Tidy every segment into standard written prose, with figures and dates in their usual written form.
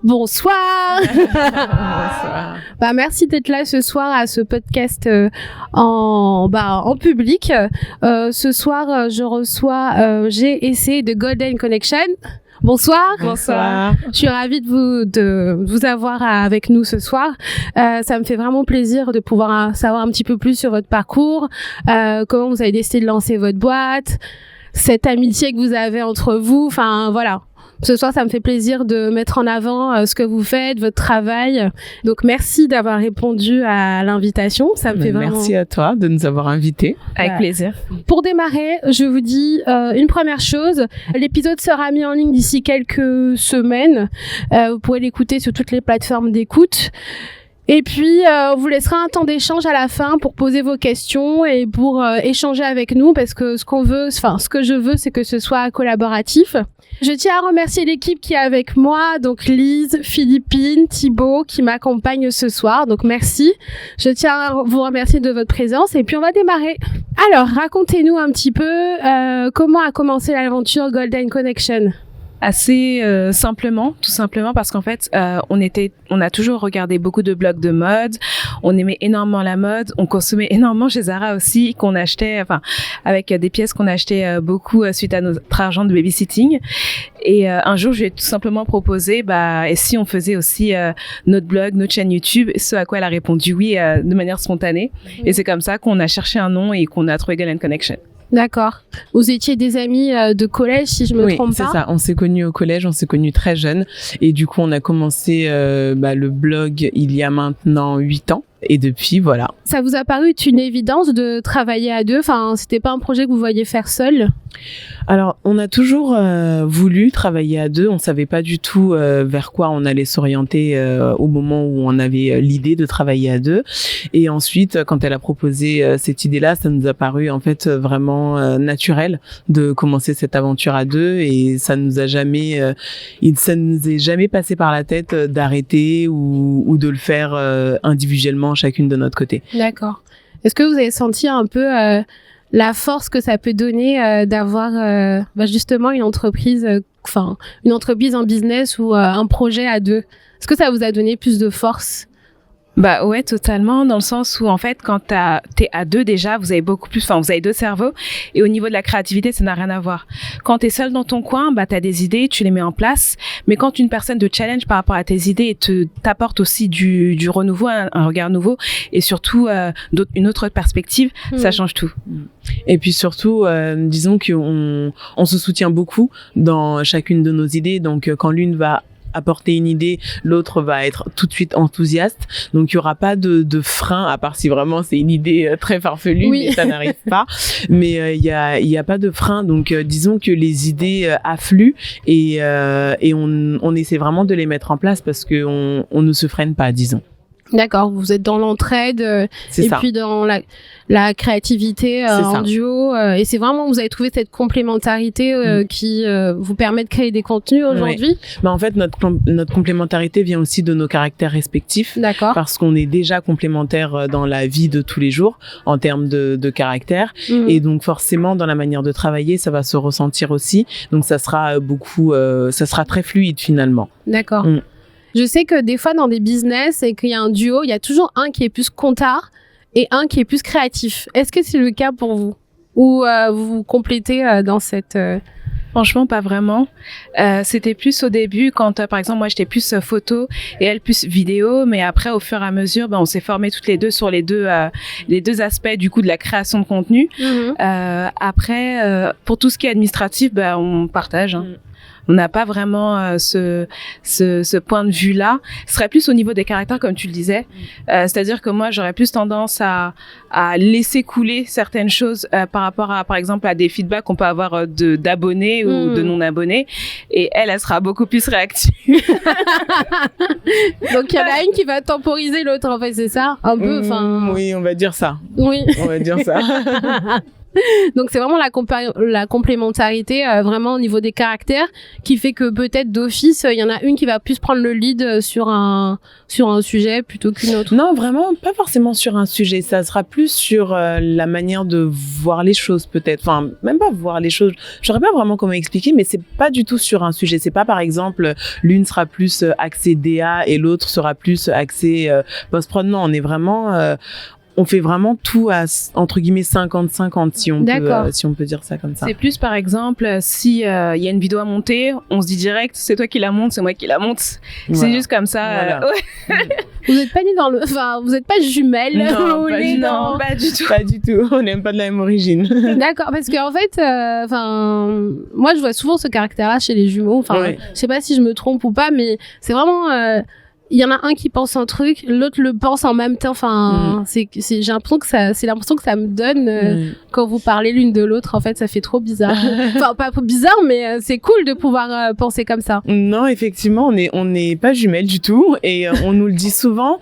Bonsoir. Bonsoir. Merci d'être là ce soir à ce podcast en public. Ce soir, je reçois G&C de Golden Connection. Bonsoir. Bonsoir. Je suis ravie de vous avoir avec nous ce soir. Ça me fait vraiment plaisir de pouvoir savoir un petit peu plus sur votre parcours, comment vous avez décidé de lancer votre boîte, cette amitié que vous avez entre vous. Enfin, voilà. Ce soir, ça me fait plaisir de mettre en avant ce que vous faites, votre travail. Donc, merci d'avoir répondu à l'invitation. Ça me fait vraiment... Merci à toi de nous avoir invités. Avec plaisir. Pour démarrer, je vous dis une première chose. L'épisode sera mis en ligne d'ici quelques semaines. Vous pourrez l'écouter sur toutes les plateformes d'écoute. Et puis, on vous laissera un temps d'échange à la fin pour poser vos questions et pour échanger avec nous parce que ce que je veux, c'est que ce soit collaboratif. Je tiens à remercier l'équipe qui est avec moi, donc Lise, Philippine, Thibaut, qui m'accompagnent ce soir. Donc, merci. Je tiens à vous remercier de votre présence et puis on va démarrer. Alors, racontez-nous un petit peu comment a commencé l'aventure Golden Connection. Assez simplement, tout simplement parce qu'en fait, on a toujours regardé beaucoup de blogs de mode, on aimait énormément la mode, on consommait énormément chez Zara aussi, qu'on achetait, avec des pièces qu'on achetait beaucoup suite à notre argent de babysitting. Et un jour, je lui ai tout simplement proposé, et si on faisait aussi notre blog, notre chaîne YouTube, ce à quoi elle a répondu oui de manière spontanée. Et c'est comme ça qu'on a cherché un nom et qu'on a trouvé Golden Connection. D'accord. Vous étiez des amis de collège, si je me trompe pas. Oui, c'est ça. On s'est connus au collège, on s'est connus très jeunes. Et du coup, on a commencé le blog il y a maintenant 8 ans. Et depuis, voilà. Ça vous a paru être une évidence de travailler à deux? Enfin, c'était pas un projet que vous voyiez faire seul? Alors, on a toujours voulu travailler à deux. On savait pas du tout vers quoi on allait s'orienter au moment où on avait l'idée de travailler à deux. Et ensuite, quand elle a proposé cette idée-là, ça nous a paru en fait vraiment naturel de commencer cette aventure à deux. Et ça nous a jamais, ça nous est jamais passé par la tête d'arrêter ou de le faire individuellement chacune de notre côté. D'accord. Est-ce que vous avez senti un peu la force que ça peut donner d'avoir justement une entreprise en business ou un projet à deux? Est-ce que ça vous a donné plus de force? Ouais, totalement, dans le sens où en fait quand t'es à deux déjà, vous avez beaucoup plus, vous avez deux cerveaux et au niveau de la créativité, ça n'a rien à voir. Quand t'es seul dans ton coin, t'as des idées, tu les mets en place, mais quand une personne te challenge par rapport à tes idées et t'apporte aussi du renouveau, un regard nouveau et surtout une autre perspective, ça change tout. Et puis surtout, disons qu'on se soutient beaucoup dans chacune de nos idées, donc quand l'une va apporter une idée, l'autre va être tout de suite enthousiaste. Donc, il y aura pas de frein, à part si vraiment c'est une idée très farfelue, oui. Mais ça n'arrive pas. Mais il y a pas de frein. Donc, disons que les idées affluent et on essaie vraiment de les mettre en place parce que on ne se freine pas, disons. D'accord, vous êtes dans l'entraide puis dans la créativité en duo et c'est vraiment, vous avez trouvé cette complémentarité qui vous permet de créer des contenus aujourd'hui. Ouais. En fait, notre complémentarité vient aussi de nos caractères respectifs. D'accord. Parce qu'on est déjà complémentaires dans la vie de tous les jours en termes de caractère et donc forcément dans la manière de travailler, ça va se ressentir aussi. Donc ça sera ça sera très fluide finalement. D'accord. Je sais que des fois, dans des business et qu'il y a un duo, il y a toujours un qui est plus comptard et un qui est plus créatif. Est-ce que c'est le cas pour vous? Ou vous vous complétez dans cette... Franchement, pas vraiment. C'était plus au début quand, par exemple, moi, j'étais plus photo et elle plus vidéo. Mais après, au fur et à mesure, on s'est formés toutes les deux sur les deux aspects du coup de la création de contenu. Après, pour tout ce qui est administratif, on partage. On n'a pas vraiment ce point de vue-là. Ce serait plus au niveau des caractères, comme tu le disais. C'est-à-dire que moi, j'aurais plus tendance à laisser couler certaines choses par rapport à, par exemple, à des feedbacks qu'on peut avoir d'abonnés ou de non-abonnés. Et elle sera beaucoup plus réactive. Donc, il y en a une qui va temporiser l'autre, en fait, c'est ça? Un peu, Oui, on va dire ça. Oui. On va dire ça. Donc c'est vraiment la complémentarité vraiment au niveau des caractères qui fait que peut-être d'office il y en a une qui va plus prendre le lead sur un sujet plutôt qu'une autre. Non, vraiment pas forcément sur un sujet, ça sera plus sur la manière de voir les choses peut-être. Enfin, même pas voir les choses. Je saurais pas vraiment comment expliquer, mais c'est pas du tout sur un sujet. C'est pas par exemple l'une sera plus axée DA et l'autre sera plus axée post-prod. Non, on fait vraiment tout à, entre guillemets, 50-50, si on peut dire ça comme ça. C'est plus, par exemple, si y a une vidéo à monter, on se dit direct, c'est toi qui la monte, c'est moi qui la monte. Voilà. C'est juste comme ça. Voilà. Vous n'êtes pas vous n'êtes pas jumelles. Non, pas du tout. Pas du tout. On n'aime pas de la même origine. D'accord, parce qu'en fait, moi, je vois souvent ce caractère-là chez les jumeaux. Je sais pas si je me trompe ou pas, mais c'est vraiment... il y en a un qui pense un truc, l'autre le pense en même temps. J'ai l'impression que c'est l'impression que ça me donne quand vous parlez l'une de l'autre. En fait, ça fait trop bizarre. Enfin, pas bizarre, mais c'est cool de pouvoir penser comme ça. Non, effectivement, on n'est pas jumelles du tout, et on nous le dit souvent.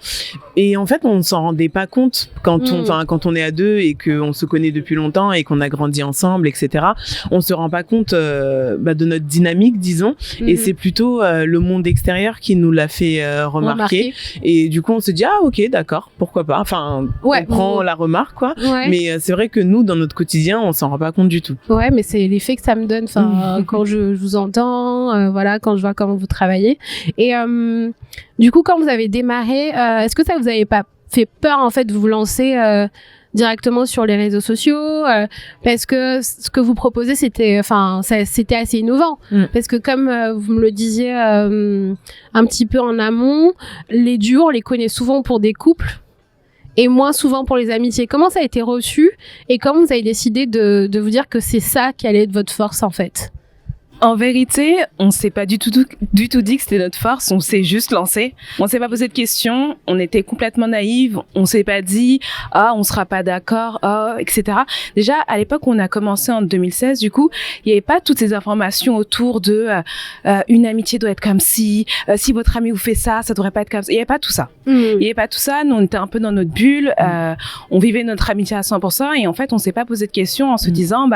Et en fait, on ne s'en rendait pas compte quand on est à deux et qu'on se connaît depuis longtemps et qu'on a grandi ensemble, etc. On se rend pas compte de notre dynamique, disons. Et c'est plutôt le monde extérieur qui nous l'a fait remarquer. Et du coup, on se dit ok, d'accord, pourquoi pas. Enfin, on prend la remarque, quoi. Ouais. Mais c'est vrai que nous, dans notre quotidien, on s'en rend pas compte du tout. Ouais, mais c'est l'effet que ça me donne. Quand je vous entends, quand je vois comment vous travaillez. Et du coup, quand vous avez démarré, est-ce que ça vous avait pas fait peur en fait de vous lancer directement sur les réseaux sociaux parce que ce que vous proposez c'était assez innovant parce que comme vous me le disiez un petit peu en amont, les duos on les connaît souvent pour des couples et moins souvent pour les amitiés. Comment ça a été reçu et comment vous avez décidé de vous dire que c'est ça qui allait être votre force en fait? En vérité, on s'est pas du tout dit que c'était notre force, on s'est juste lancé. On s'est pas posé de questions, on était complètement naïves, on s'est pas dit on sera pas d'accord, etc. Déjà à l'époque où on a commencé en 2016, du coup, il y avait pas toutes ces informations autour de une amitié doit être comme si votre ami vous fait ça, ça devrait pas être comme ça. Il y avait pas tout ça. Il y avait pas tout ça, nous on était un peu dans notre bulle, on vivait notre amitié à 100% et en fait, on s'est pas posé de questions en se disant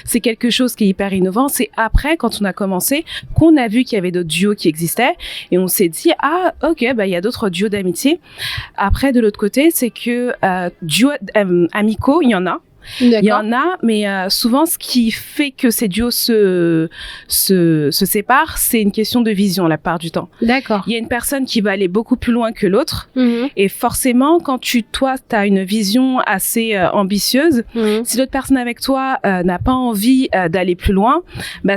c'est quelque chose qui est hyper innovant, c'est après quand on a commencé qu'on a vu qu'il y avait d'autres duos qui existaient et on s'est dit ok, il y a d'autres duos d'amitié. Après de l'autre côté, c'est que duos amicaux, il y en a. D'accord. Il y en a, mais souvent ce qui fait que ces duos se séparent, c'est une question de vision la plupart du temps. D'accord. Il y a une personne qui va aller beaucoup plus loin que l'autre, et forcément, quand toi, t'as une vision assez ambitieuse, si l'autre personne avec toi n'a pas envie d'aller plus loin,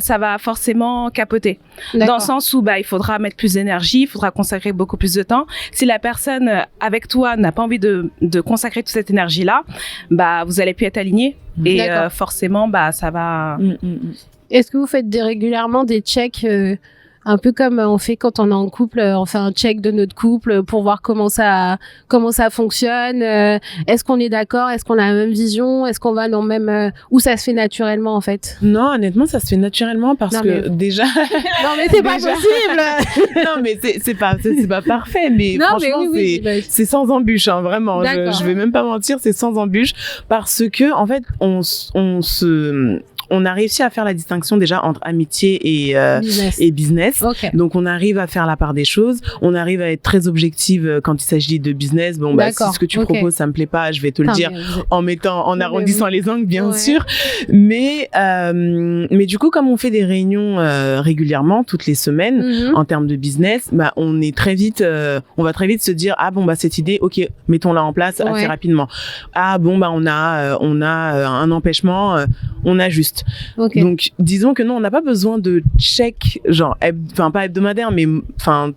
ça va forcément capoter. D'accord. Dans le sens où il faudra mettre plus d'énergie, il faudra consacrer beaucoup plus de temps. Si la personne avec toi n'a pas envie de consacrer toute cette énergie-là, vous allez plus être alignés et forcément ça va. Est-ce que vous faites régulièrement des checks un peu comme on fait quand on est en couple, on fait un check de notre couple pour voir comment ça fonctionne, est-ce qu'on est d'accord, est-ce qu'on a la même vision, est-ce qu'on va dans le même ou ça se fait naturellement en fait? Non, honnêtement ça se fait naturellement parce que déjà non mais c'est pas possible. Non mais c'est pas parfait, mais non, franchement mais c'est sans embûche vraiment. Je vais même pas mentir, c'est sans embûche parce que en fait on a réussi à faire la distinction déjà entre amitié et business. Okay. Donc, on arrive à faire la part des choses. On arrive à être très objective quand il s'agit de business. Bon, si ce que tu proposes, ça me plaît pas, je vais te le dire en arrondissant les angles, bien sûr. Mais du coup, comme on fait des réunions régulièrement, toutes les semaines, en termes de business, on est très vite, on va très vite se dire, cette idée, ok, mettons-la en place assez rapidement. On a un empêchement, on ajuste. Okay. Donc, disons que non, on n'a pas besoin de check, pas hebdomadaire, mais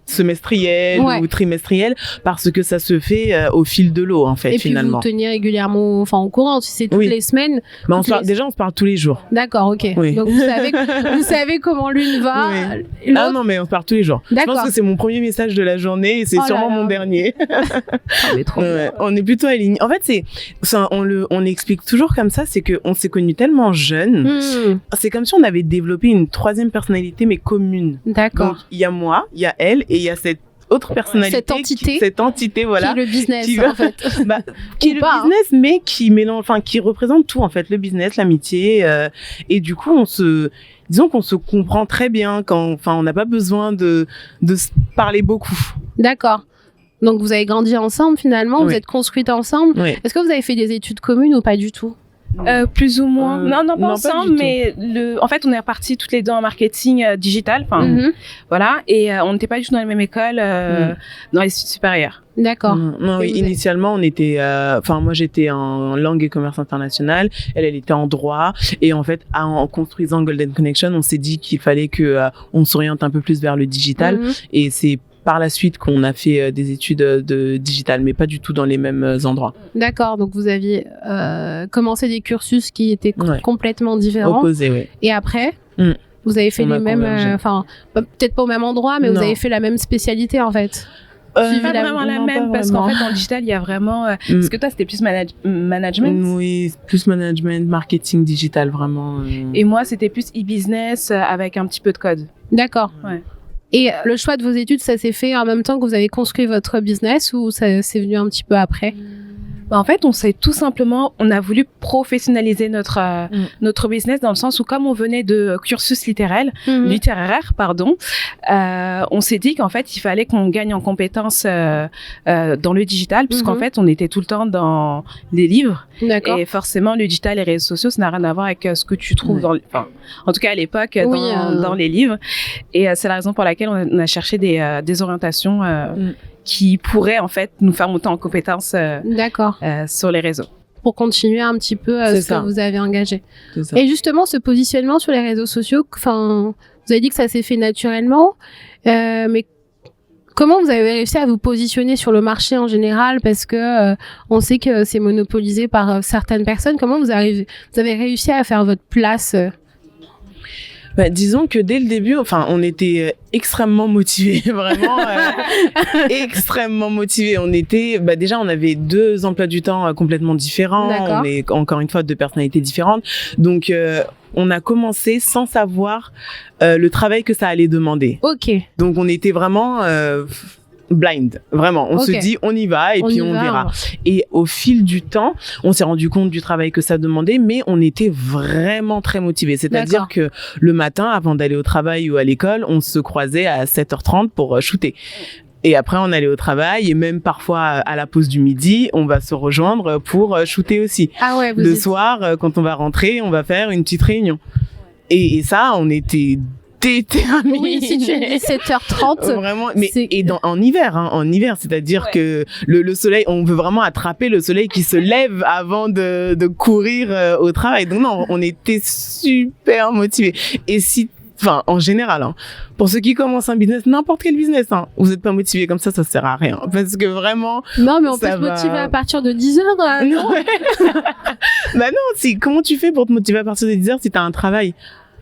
semestriel ou trimestriel, parce que ça se fait au fil de l'eau, en fait, finalement. Et puis, vous tenez régulièrement au courant, si c'est toutes les semaines. On se parle tous les jours. D'accord, ok. Oui. Donc, vous savez comment l'une va. Oui. Non, mais on se parle tous les jours. Je pense que c'est mon premier message de la journée et c'est sûrement mon dernier. On est plutôt alignés. En fait, on explique toujours comme ça, c'est qu'on s'est connus tellement jeunes. C'est comme si on avait développé une troisième personnalité mais commune. D'accord. Donc il y a moi, il y a elle et il y a cette autre personnalité, cette entité, voilà, qui est le business en fait, qui est le business, mais qui mélange, enfin qui représente tout en fait, le business, l'amitié, et du coup disons qu'on se comprend très bien on n'a pas besoin de se parler beaucoup. D'accord. Donc vous avez grandi ensemble finalement, vous êtes construites ensemble. Oui. Est-ce que vous avez fait des études communes ou pas du tout? Plus ou moins. Non, pas ensemble, mais en fait, on est repartis toutes les deux en marketing digital. Voilà. Et on n'était pas du tout dans la même école, dans les études supérieures. D'accord. Non, oui, initialement, on était, moi, j'étais en langue et commerce international. Elle était en droit. Et en fait, en construisant Golden Connection, on s'est dit qu'il fallait on s'oriente un peu plus vers le digital. Et c'est par la suite qu'on a fait des études de digital, mais pas du tout dans les mêmes endroits. D'accord, donc vous aviez commencé des cursus qui étaient complètement différents. Opposés, oui. Et après, vous avez fait les mêmes, peut-être pas au même endroit, mais vous avez fait la même spécialité en fait. Pas vraiment la même, parce qu'en fait, dans le digital, il y a vraiment... Parce que toi, c'était plus management. Oui, plus management, marketing digital, vraiment. Et moi, c'était plus e-business avec un petit peu de code. D'accord. Ouais. Et le choix de vos études, ça s'est fait en même temps que vous avez construit votre business ou ça c'est venu un petit peu après? En fait, on a voulu professionnaliser notre business dans le sens où, comme on venait de cursus littéraire, on s'est dit qu'en fait, il fallait qu'on gagne en compétences dans le digital, puisqu'en fait, on était tout le temps dans les livres. D'accord. Et forcément, le digital et les réseaux sociaux, ça n'a rien à voir avec ce que tu trouves en tout cas à l'époque, dans les livres. Et c'est la raison pour laquelle on a cherché des orientations qui pourrait en fait nous faire monter en compétences sur les réseaux. Pour continuer un petit peu ce que vous avez engagé. Et justement, ce positionnement sur les réseaux sociaux, vous avez dit que ça s'est fait naturellement, mais comment vous avez réussi à vous positionner sur le marché en général? Parce que on sait que c'est monopolisé par certaines personnes. Comment vous avez réussi à faire votre place? Disons que dès le début, on était extrêmement motivés, vraiment extrêmement motivés. On était, déjà, on avait 2 emplois du temps complètement différents. D'accord. On est encore une fois 2 personnalités différentes. Donc, on a commencé sans savoir le travail que ça allait demander. Ok. Donc, on était vraiment blind, vraiment. On se dit, on y va et puis on verra. Et au fil du temps, on s'est rendu compte du travail que ça demandait, mais on était vraiment très motivés. C'est-à-dire que le matin, avant d'aller au travail ou à l'école, on se croisait à 7h30 pour shooter. Et après, on allait au travail et même parfois à la pause du midi, on va se rejoindre pour shooter aussi. Ah ouais, le soir, quand on va rentrer, on va faire une petite réunion. Et ça, on était déterminé. Oui, si tu dis 7h30. Vraiment, en hiver, c'est-à-dire que le soleil, on veut vraiment attraper le soleil qui se lève avant de courir au travail. Donc non, on était super motivés. Et en général, pour ceux qui commencent un business, n'importe quel business, vous n'êtes pas motivé comme ça sert à rien. Parce que vraiment. Non, mais on peut se motiver à partir de 10h. Non. Non, comment tu fais pour te motiver à partir de 10h si tu as un travail?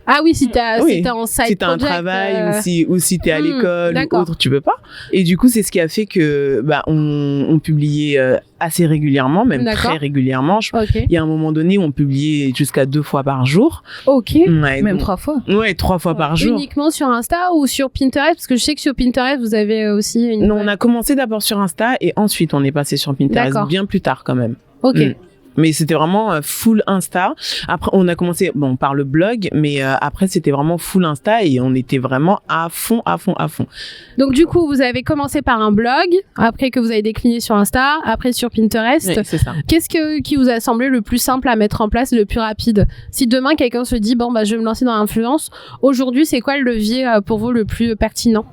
Ah oui, si t'as en side si t'as un travail ou si t'es à l'école ou autre, tu peux pas. Et du coup, c'est ce qui a fait que on publiait assez régulièrement, même très régulièrement. Il y a un moment donné où on publiait jusqu'à 2 fois par jour. Ok. Ouais, même 3 fois. Ouais, 3 fois par jour. Uniquement sur Insta ou sur Pinterest? Parce que je sais que sur Pinterest, vous avez aussi une... Non, on a commencé d'abord sur Insta et ensuite on est passé sur Pinterest bien plus tard quand même. Ok. Mais c'était vraiment full Insta. Après, on a commencé par le blog, mais après, c'était vraiment full Insta et on était vraiment à fond. Donc, du coup, vous avez commencé par un blog, après que vous avez décliné sur Insta, après sur Pinterest. Oui, c'est ça. Qu'est-ce qui vous a semblé le plus simple à mettre en place, le plus rapide? Si demain, quelqu'un se dit, je vais me lancer dans l'influence, aujourd'hui, c'est quoi le levier pour vous le plus pertinent?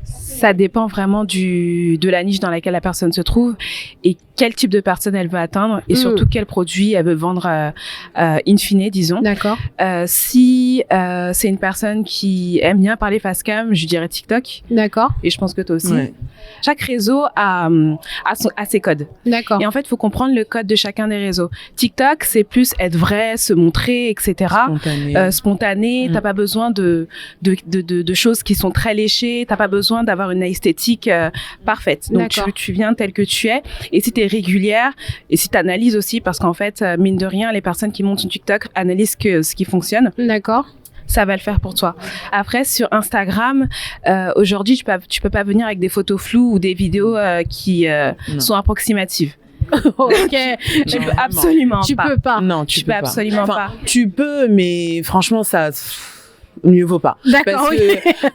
Ça dépend vraiment de la niche dans laquelle la personne se trouve et quel type de personne elle veut atteindre et surtout quel produit elle veut vendre in fine, disons. D'accord. Si c'est une personne qui aime bien parler face cam, je dirais TikTok. D'accord. Et je pense que toi aussi. Ouais. Chaque réseau a ses codes. D'accord. Et en fait, il faut comprendre le code de chacun des réseaux. TikTok, c'est plus être vrai, se montrer, etc. Spontané. T'as pas besoin de choses qui sont très léchées. T'as pas besoin d'avoir une esthétique parfaite. Donc, tu viens tel que tu es. Et si t'es régulière et si t'analyses aussi, parce qu'en fait, mine de rien, les personnes qui montent sur TikTok analysent ce qui fonctionne. D'accord. ça va le faire pour toi. Après, sur Instagram, aujourd'hui, tu peux pas venir avec des photos floues ou des vidéos qui sont approximatives. Ok. Tu peux absolument Tu pas. peux pas. Non, Tu peux absolument pas. Tu peux, mais franchement, ça... mieux vaut pas. D'accord,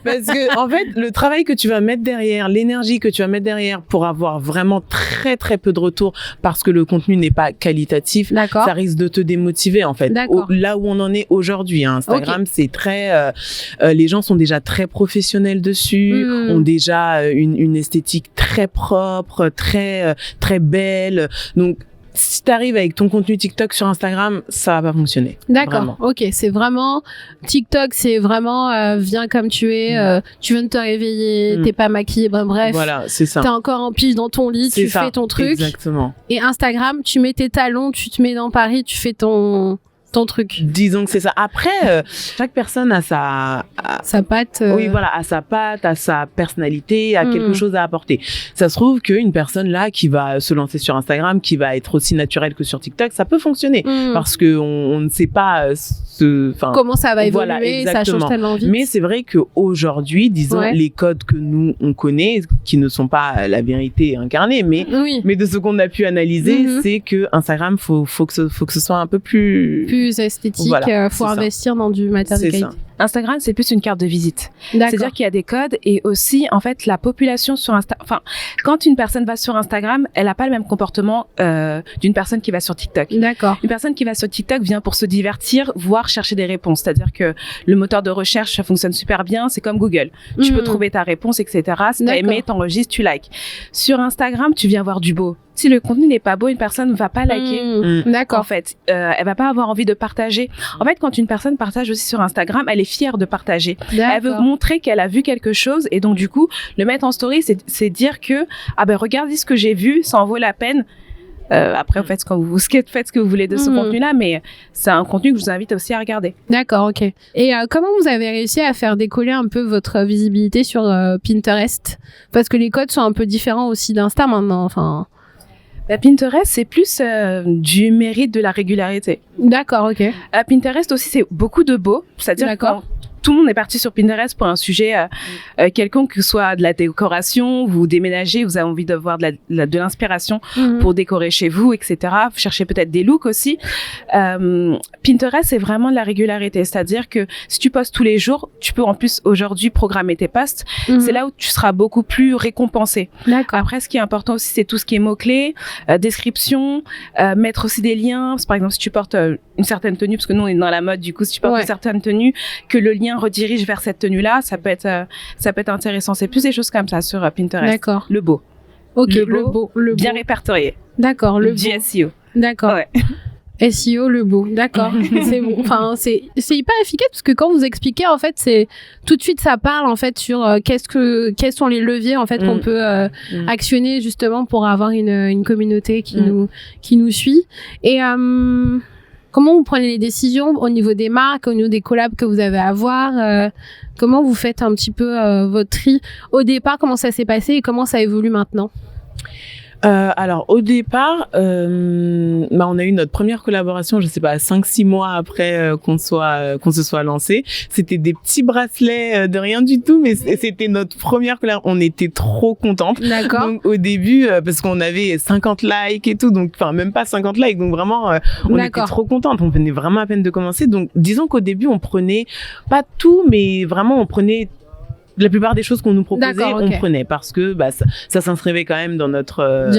Parce que, en fait, le travail que tu vas mettre derrière, l'énergie que tu vas mettre derrière pour avoir vraiment très, très peu de retours parce que le contenu n'est pas qualitatif, D'accord. ça risque de te démotiver, en fait. D'accord. Là où on en est aujourd'hui, hein. Instagram, c'est très, les gens sont déjà très professionnels dessus, ont déjà une esthétique très propre, très, très belle. Donc, si t'arrives avec ton contenu TikTok sur Instagram, ça va pas fonctionner. D'accord. Vraiment. Ok, c'est vraiment TikTok, c'est vraiment viens comme tu es, tu viens de te réveiller, t'es pas maquillée, bref. Voilà, c'est ça. T'es encore en pige dans ton lit, tu fais ton truc. Exactement. Et Instagram, tu mets tes talons, tu te mets dans Paris, tu fais ton truc. Disons que c'est ça. Après, chaque personne a sa patte. Oui, voilà, à sa patte, à sa personnalité, à quelque chose à apporter. Ça se trouve qu'une personne là qui va se lancer sur Instagram, qui va être aussi naturelle que sur TikTok, ça peut fonctionner parce que on ne sait pas comment ça va évoluer, voilà, ça change tellement vite. Mais c'est vrai qu'aujourd'hui, disons, les codes que nous on connaît, qui ne sont pas la vérité incarnée, mais de ce qu'on a pu analyser, c'est que Instagram, faut que ce soit un peu plus esthétique, voilà, faut investir dans du matériel de qualité. Instagram, c'est plus une carte de visite. D'accord. C'est-à-dire qu'il y a des codes et aussi, en fait, la population sur Instagram. Quand une personne va sur Instagram, elle n'a pas le même comportement d'une personne qui va sur TikTok. D'accord. Une personne qui va sur TikTok vient pour se divertir, voire chercher des réponses. C'est-à-dire que le moteur de recherche, ça fonctionne super bien. C'est comme Google. Tu peux trouver ta réponse, etc. Si t'as aimé, t'enregistres, tu likes. Sur Instagram, tu viens voir du beau. Si le contenu n'est pas beau, une personne ne va pas liker. D'accord. En fait, elle va pas avoir envie de partager. En fait, quand une personne partage aussi sur Instagram, elle est fière de partager. Elle veut montrer qu'elle a vu quelque chose et donc du coup, le mettre en story, c'est dire que regardez ce que j'ai vu, ça en vaut la peine. Après, faites ce que vous voulez de ce contenu-là, mais c'est un contenu que je vous invite aussi à regarder. D'accord, ok. Et comment vous avez réussi à faire décoller un peu votre visibilité sur Pinterest ? Parce que les codes sont un peu différents aussi d'Insta maintenant, enfin... Pinterest, c'est plus du mérite de la régularité. D'accord, ok. Pinterest aussi, c'est beaucoup de beau. C'est-à-dire que tout le monde est parti sur Pinterest pour un sujet quelconque, que ce soit de la décoration, vous déménagez, vous avez envie de voir de l'inspiration pour décorer chez vous, etc. Vous cherchez peut-être des looks aussi. Pinterest, c'est vraiment de la régularité. C'est-à-dire que si tu postes tous les jours, tu peux en plus aujourd'hui programmer tes posts. C'est là où tu seras beaucoup plus récompensé. D'accord. Après, ce qui est important aussi, c'est tout ce qui est mots-clés, description, mettre aussi des liens. Par exemple, si tu portes une certaine tenue, parce que nous, on est dans la mode, du coup, si tu portes une certaine tenue, que le lien redirige vers cette tenue-là, ça peut être intéressant. C'est plus des choses comme ça sur Pinterest. D'accord. Le beau. Ok, le beau. bien répertorié. D'accord, le du beau. SEO. D'accord. Ouais. SEO, le beau. D'accord. C'est bon. Enfin, c'est hyper efficace parce que quand vous expliquez, en fait, c'est tout de suite, ça parle, en fait, sur quels sont les leviers, en fait, qu'on peut actionner, justement, pour avoir une communauté qui nous suit. Et, comment vous prenez les décisions au niveau des marques, au niveau des collabs que vous avez à voir comment vous faites un petit peu votre tri au départ, comment ça s'est passé et comment ça évolue maintenant? Alors au départ, on a eu notre première collaboration, je sais pas, 5-6 mois après qu'on se soit lancé. C'était des petits bracelets de rien du tout, mais c'était notre première collaboration. On était trop contentes. D'accord. Donc au début, parce qu'on avait 50 likes et tout, donc enfin même pas 50 likes, donc vraiment on était trop contentes. On venait vraiment à peine de commencer. Donc disons qu'au début on prenait pas tout, mais vraiment on prenait la plupart des choses qu'on nous proposait, on prenait parce que ça s'inscrivait quand même dans notre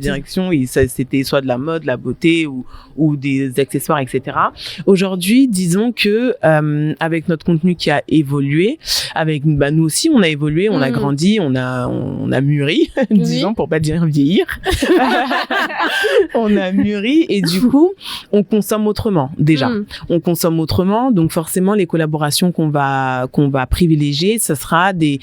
direction. Et ça, c'était soit de la mode, la beauté ou des accessoires, etc. Aujourd'hui, disons que avec notre contenu qui a évolué, avec nous aussi, on a évolué, on a grandi, on a mûri, disons pour pas dire vieillir. On a mûri et du coup, on consomme autrement déjà. On consomme autrement, donc forcément les collaborations qu'on va privilégier, ça sera des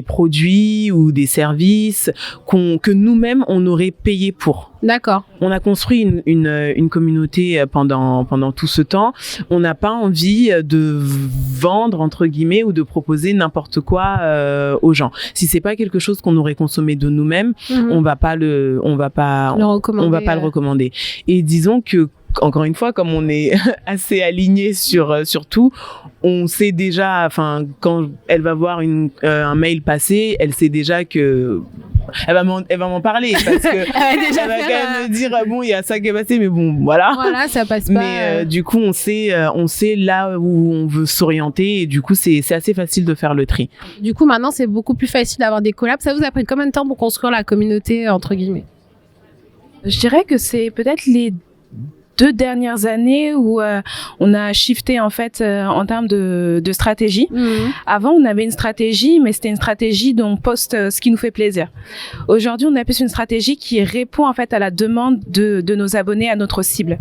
produits ou des services que nous-mêmes on aurait payé pour. D'accord. On a construit une communauté pendant tout ce temps. On n'a pas envie de vendre entre guillemets ou de proposer n'importe quoi aux gens. Si c'est pas quelque chose qu'on aurait consommé de nous-mêmes, on va pas le recommander. Et disons que encore une fois, comme on est assez aligné sur tout, on sait déjà, enfin, quand elle va voir un mail passer, elle sait déjà que elle va m'en parler parce que elle va quand même me dire bon, il y a ça qui est passé, mais bon, voilà. Voilà, ça passe pas. Mais du coup, on sait là où on veut s'orienter, et du coup, c'est assez facile de faire le tri. Du coup, maintenant, c'est beaucoup plus facile d'avoir des collabs. Ça vous a pris combien de temps pour construire la communauté, entre guillemets? Je dirais que c'est peut-être les 2 dernières années où on a shifté en fait en termes de stratégie. Avant, on avait une stratégie, mais c'était une stratégie dont on poste ce qui nous fait plaisir. Aujourd'hui, on a plus une stratégie qui répond en fait à la demande de nos abonnés, à notre cible.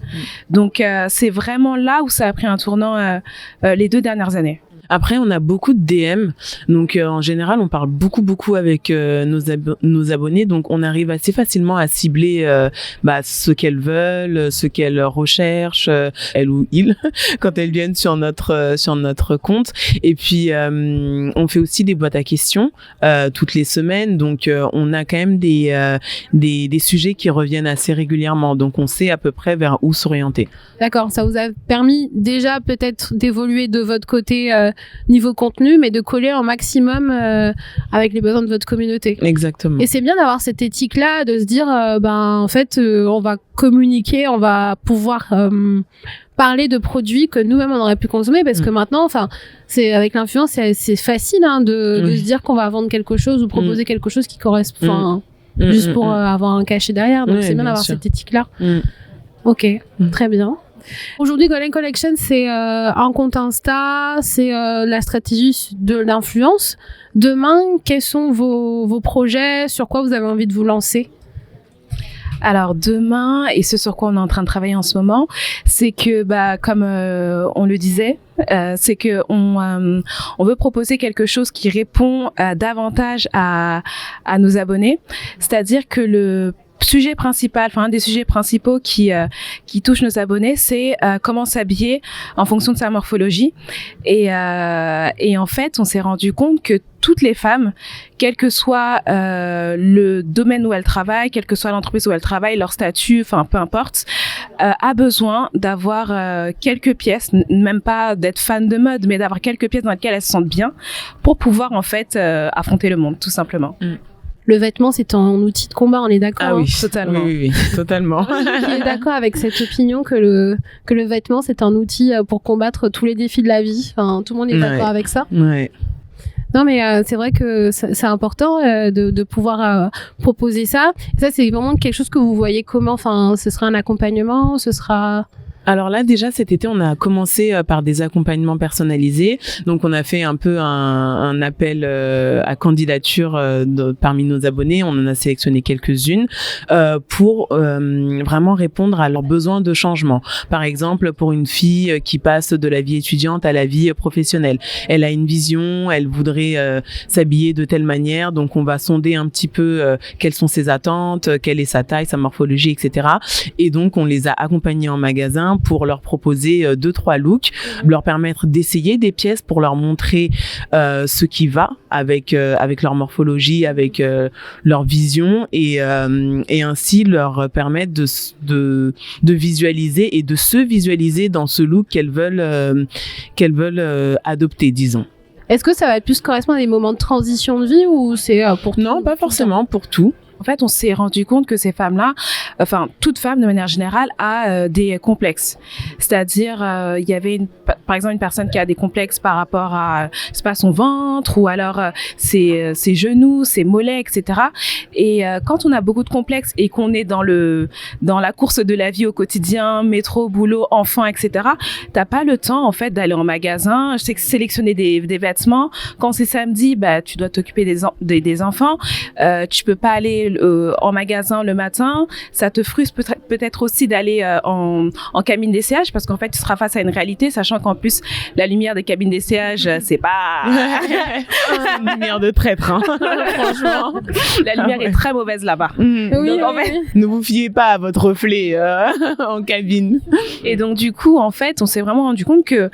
Donc, c'est vraiment là où ça a pris un tournant les 2 dernières années. Après, on a beaucoup de DM, donc en général, on parle beaucoup avec nos abonnés, donc on arrive assez facilement à cibler ce qu'elles veulent, ce qu'elles recherchent, elles ou ils, quand elles viennent sur notre compte. Et puis, on fait aussi des boîtes à questions toutes les semaines, donc on a quand même des sujets qui reviennent assez régulièrement, donc on sait à peu près vers où s'orienter. D'accord, ça vous a permis déjà peut-être d'évoluer de votre côté niveau contenu, mais de coller un maximum avec les besoins de votre communauté. Exactement. Et c'est bien d'avoir cette éthique-là, de se dire, en fait, on va communiquer, on va pouvoir parler de produits que nous-mêmes on aurait pu consommer, parce que maintenant, enfin, c'est avec l'influence, c'est facile de se dire qu'on va vendre quelque chose ou proposer quelque chose qui correspond, juste pour avoir un cachet derrière. Donc c'est bien d'avoir cette éthique-là. Ok, très bien. Aujourd'hui, Golden Collection, c'est un compte Insta, c'est la stratégie de l'influence. Demain, quels sont vos projets? Sur quoi vous avez envie de vous lancer? Alors demain, et ce sur quoi on est en train de travailler en ce moment, c'est que comme on le disait, c'est que on veut proposer quelque chose qui répond davantage à nos abonnés, c'est-à-dire que le sujet principal, un des sujets principaux qui touche nos abonnés, c'est comment s'habiller en fonction de sa morphologie. Et en fait, on s'est rendu compte que toutes les femmes, quel que soit le domaine où elles travaillent, quelle que soit l'entreprise où elles travaillent, leur statut, peu importe, a besoin d'avoir quelques pièces, même pas d'être fan de mode, mais d'avoir quelques pièces dans lesquelles elles se sentent bien pour pouvoir en fait affronter le monde, tout simplement. Le vêtement, c'est un outil de combat, on est d'accord? Ah oui, totalement. Oui, totalement. Je suis d'accord avec cette opinion que le vêtement, c'est un outil pour combattre tous les défis de la vie. Enfin, tout le monde est d'accord avec ça. Ouais. Non, mais c'est vrai que c'est important de pouvoir proposer ça. Et ça, c'est vraiment quelque chose que vous voyez comment? Enfin, ce sera un accompagnement, ce sera... Alors là, déjà, cet été, on a commencé par des accompagnements personnalisés. Donc, on a fait un peu un appel à candidature parmi nos abonnés. On en a sélectionné quelques-unes pour vraiment répondre à leurs besoins de changement. Par exemple, pour une fille qui passe de la vie étudiante à la vie professionnelle. Elle a une vision, elle voudrait s'habiller de telle manière. Donc, on va sonder un petit peu quelles sont ses attentes, quelle est sa taille, sa morphologie, etc. Et donc, on les a accompagnés en magasin pour leur proposer 2-3 looks, leur permettre d'essayer des pièces pour leur montrer ce qui va avec leur morphologie, avec leur vision, et ainsi leur permettre de visualiser et de se visualiser dans ce look qu'elles veulent adopter, disons. Est-ce que ça va plus correspondre à des moments de transition de vie ou c'est pour tout? Non, pas forcément pour tout. En fait, on s'est rendu compte que ces femmes-là, toute femme de manière générale a des complexes. C'est-à-dire, il y avait par exemple une personne qui a des complexes par rapport à, je sais pas, son ventre ou alors ses genoux, ses mollets, etc. Et quand on a beaucoup de complexes et qu'on est dans la course de la vie au quotidien, métro, boulot, enfant, etc., t'as pas le temps en fait d'aller en magasin, sélectionner des vêtements. Quand c'est samedi, tu dois t'occuper des enfants. Tu peux pas aller en magasin le matin, ça te frustre peut-être aussi d'aller en cabine d'essayage parce qu'en fait tu seras face à une réalité, sachant qu'en plus la lumière des cabines d'essayage c'est pas une lumière de traître, hein. Franchement la lumière est très mauvaise là-bas. Oui, donc, en fait, ne vous fiez pas à votre reflet en cabine. Et donc du coup en fait on s'est vraiment rendu compte que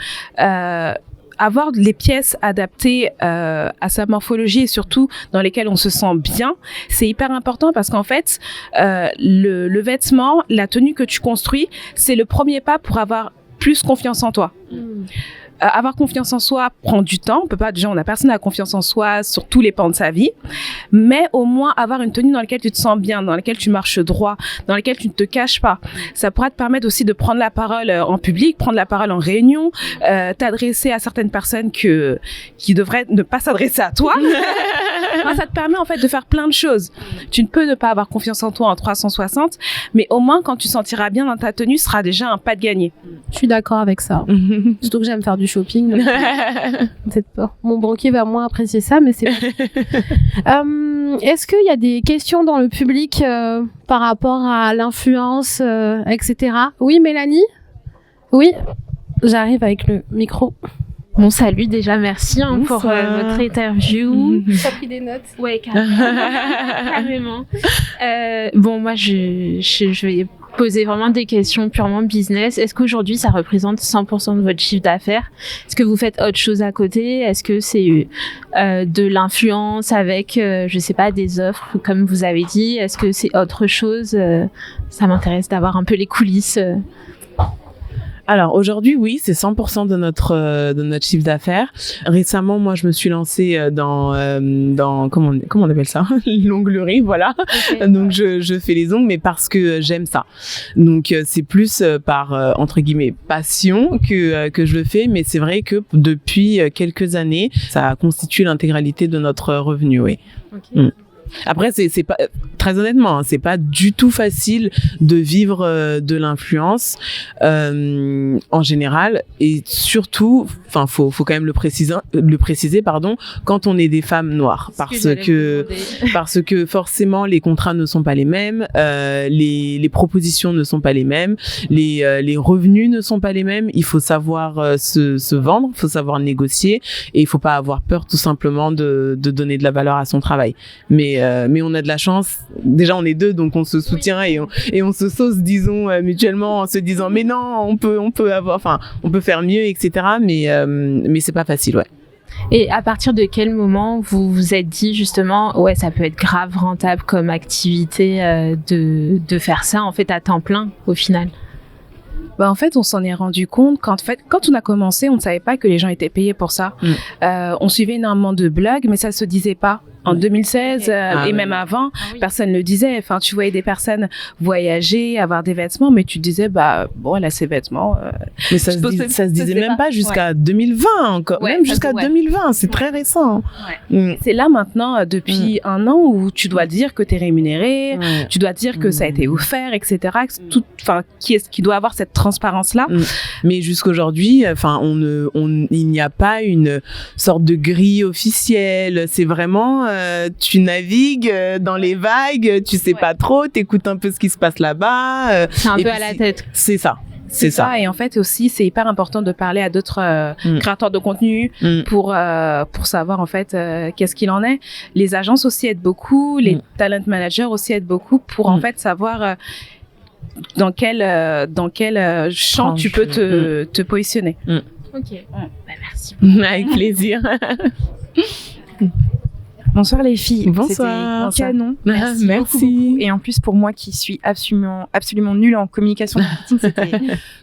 avoir les pièces adaptées à sa morphologie et surtout dans lesquelles on se sent bien, c'est hyper important parce qu'en fait, le vêtement, la tenue que tu construis, c'est le premier pas pour avoir plus confiance en toi. Avoir confiance en soi prend du temps. On n'a personne à confiance en soi sur tous les pans de sa vie. Mais au moins, avoir une tenue dans laquelle tu te sens bien, dans laquelle tu marches droit, dans laquelle tu ne te caches pas. Ça pourra te permettre aussi de prendre la parole en public, prendre la parole en réunion, t'adresser à certaines personnes qui devraient ne pas s'adresser à toi. Ça te permet en fait de faire plein de choses. Tu ne peux ne pas avoir confiance en toi en 360, mais au moins quand tu sentiras bien dans ta tenue, ce sera déjà un pas de gagné. Je suis d'accord avec ça. Surtout que j'aime faire du shopping. Peut-être pas. Mon banquier va moins apprécier ça, mais c'est est-ce qu'il y a des questions dans le public par rapport à l'influence, etc. Oui, Mélanie? Oui, j'arrive avec le micro. Bon, salut déjà, merci pour votre interview. T'as pris des notes? Ouais, carrément. Bon, moi, je vais poser vraiment des questions purement business. Est-ce qu'aujourd'hui, ça représente 100% de votre chiffre d'affaires? Est-ce que vous faites autre chose à côté? Est-ce que c'est de l'influence avec, je sais pas, des offres, comme vous avez dit? Est-ce que c'est autre chose? Ça m'intéresse d'avoir un peu les coulisses. Alors aujourd'hui, oui, c'est 100% de notre chiffre d'affaires. Récemment, moi, je me suis lancée dans comment on appelle ça, l'onglerie, voilà. Okay. Donc je fais les ongles, mais parce que j'aime ça. Donc c'est plus par entre guillemets passion que je le fais, mais c'est vrai que depuis quelques années, ça constitue l'intégralité de notre revenu, oui. Okay. Après, c'est pas, très honnêtement, hein, c'est pas du tout facile de vivre de l'influence en général, et surtout, enfin, faut quand même le préciser, pardon, quand on est des femmes noires, parce que forcément les contrats ne sont pas les mêmes, les propositions ne sont pas les mêmes, les revenus ne sont pas les mêmes. Il faut savoir se vendre, il faut savoir négocier, et il faut pas avoir peur tout simplement de donner de la valeur à son travail. Mais on a de la chance. Déjà, on est deux, donc on se soutient et on se sauce, disons, mutuellement, en se disant, mais non, on peut faire mieux, etc. Mais c'est pas facile, ouais. Et à partir de quel moment vous vous êtes dit justement, ouais, ça peut être grave rentable comme activité de faire ça en fait à temps plein au final? Bah en fait, on s'en est rendu compte quand on a commencé, on ne savait pas que les gens étaient payés pour ça. On suivait énormément de blogs, mais ça se disait pas. En 2016 et même avant, personne le disait. Enfin, tu voyais des personnes voyager, avoir des vêtements, mais tu disais, bah bon, elle a ses vêtements. Mais ça se disait même pas jusqu'à 2020 encore, même jusqu'à 2020. C'est très récent. Ouais. C'est là maintenant, depuis un an, où tu dois dire que t'es rémunéré, tu dois dire que ça a été offert, etc. Enfin, qui doit avoir cette transparence-là. Mais jusqu'aujourd'hui, enfin, il n'y a pas une sorte de grille officielle. C'est vraiment tu navigues dans les vagues, tu sais pas trop, t'écoutes un peu ce qui se passe là-bas. C'est un peu à la tête. C'est ça. C'est ça. Et en fait aussi, c'est hyper important de parler à d'autres créateurs de contenu pour savoir en fait qu'est-ce qu'il en est. Les agences aussi aident beaucoup, les talent managers aussi aident beaucoup pour en fait savoir dans quel champ tu peux te positionner. Ok. Bah, merci. Avec plaisir. Bonsoir les filles. Bonsoir. C'était canon. Merci. Beaucoup. Et en plus pour moi qui suis absolument nulle en communication marketing, c'était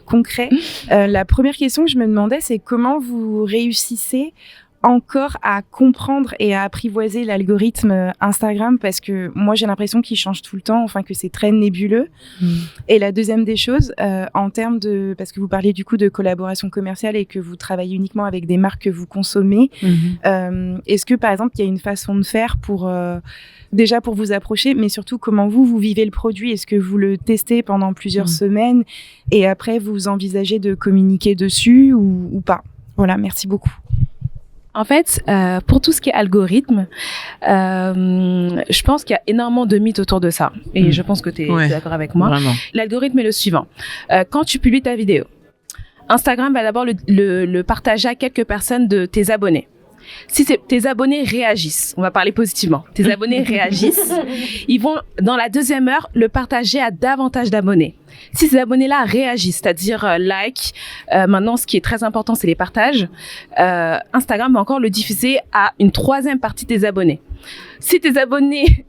concret. La première question que je me demandais, c'est comment vous réussissez encore à comprendre et à apprivoiser l'algorithme Instagram, parce que moi j'ai l'impression qu'il change tout le temps, enfin que c'est très nébuleux. Et la deuxième des choses, en termes de, parce que vous parlez du coup de collaboration commerciale et que vous travaillez uniquement avec des marques que vous consommez, est-ce que par exemple il y a une façon de faire pour déjà pour vous approcher, mais surtout comment vous vivez le produit? Est-ce que vous le testez pendant plusieurs semaines et après vous envisagez de communiquer dessus ou pas? Voilà, merci beaucoup. En fait, pour tout ce qui est algorithme, je pense qu'il y a énormément de mythes autour de ça. Et je pense que tu es d'accord avec moi. Vraiment. L'algorithme est le suivant. Quand tu publies ta vidéo, Instagram va d'abord le partager à quelques personnes de tes abonnés. Si tes abonnés réagissent, on va parler positivement, tes abonnés réagissent, ils vont, dans la deuxième heure, le partager à davantage d'abonnés. Si ces abonnés-là réagissent, c'est-à-dire like, maintenant, ce qui est très important, c'est les partages, Instagram va encore le diffuser à une troisième partie des abonnés. Si tes abonnés